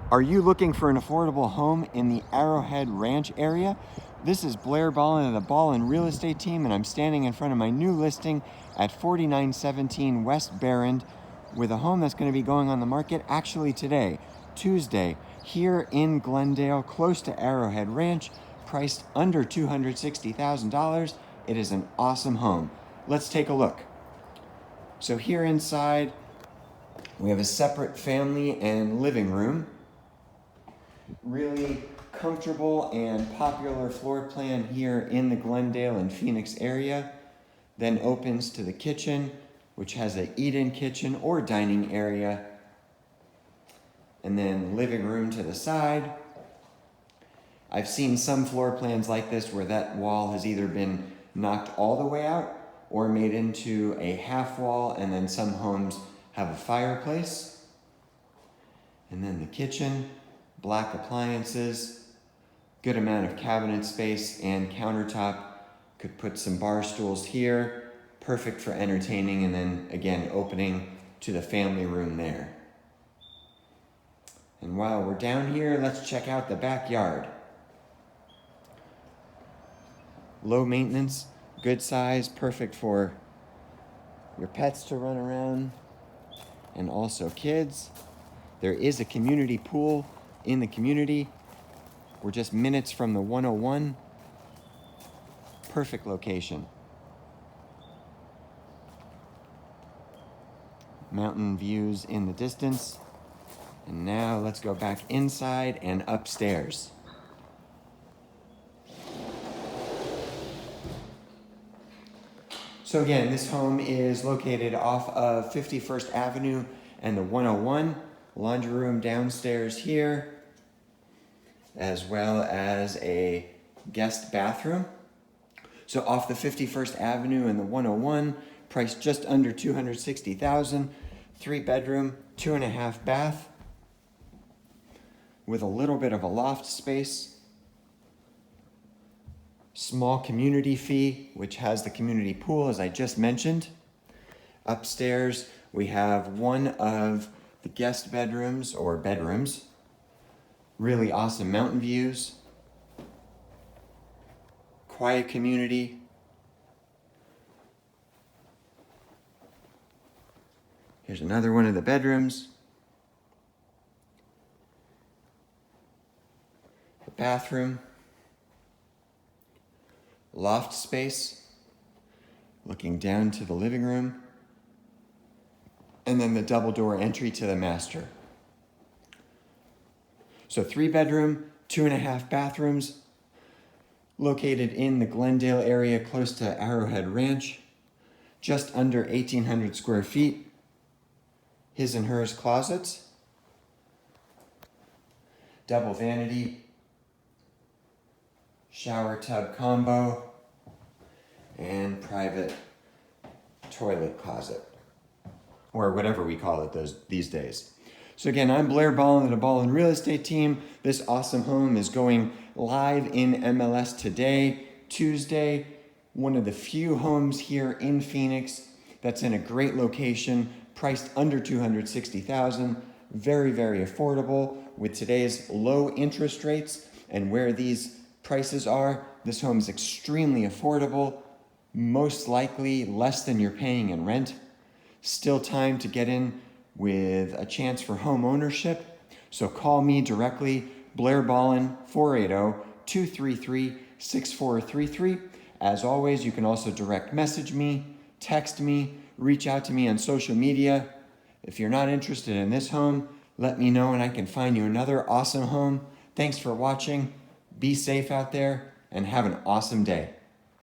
Are you looking for an affordable home in the Arrowhead Ranch area? This is Blair Ballin of the Ballin Real Estate Team, and I'm standing in front of my new listing at 4917 West Barrend with a home that's going to be going on the market actually today, Tuesday, here in Glendale, close to Arrowhead Ranch, priced under $260,000. It is an awesome home. Let's take a look. So here inside, we have a separate family and living room. Really comfortable and popular floor plan here in the Glendale and Phoenix area. Then opens to the kitchen, which has an eat-in kitchen or dining area. And then living room to the side. I've seen some floor plans like this where that wall has either been knocked all the way out or made into a half wall, and then some homes have a fireplace. And then the kitchen. Black appliances, good amount of cabinet space and countertop. Could put some bar stools here, perfect for entertaining, and then again opening to the family room there. And while we're down here, let's check out the backyard. Low maintenance, good size, perfect for your pets to run around and also kids. There is a community pool in the community. We're just minutes from the 101. Perfect location. Mountain views in the distance. And now let's go back inside and upstairs. So again, this home is located off of 51st Avenue and the 101. Laundry room downstairs here, as well as a guest bathroom. So off the 51st Avenue and the 101, priced just under $260,000, 3-bedroom, 2.5 bath, with a little bit of a loft space. Small community fee, which has the community pool, as I just mentioned. Upstairs, we have one of the guest bedrooms or bedrooms. Really awesome mountain views. Quiet community. Here's another one of the bedrooms. The bathroom. Loft space. Looking down to the living room. And then the double door entry to the master. So 3-bedroom, 2.5 bathrooms, located in the Glendale area close to Arrowhead Ranch, just under 1,800 square feet. His and hers closets, double vanity, shower tub combo, and private toilet closet, or whatever we call it these days. So again, I'm Blair Ballin of the Ballin Real Estate Team. This awesome home is going live in MLS today, Tuesday. One of the few homes here in Phoenix that's in a great location, priced under $260,000. Very, very affordable with today's low interest rates and where these prices are. This home is extremely affordable, most likely less than you're paying in rent. Still time to get in with a chance for home ownership. So call me directly, Blair Ballin, 480-233-6433. As always, you can also direct message me, text me, reach out to me on social media. If you're not interested in this home, let me know and I can find you another awesome home. Thanks for watching. Be safe out there and have an awesome day.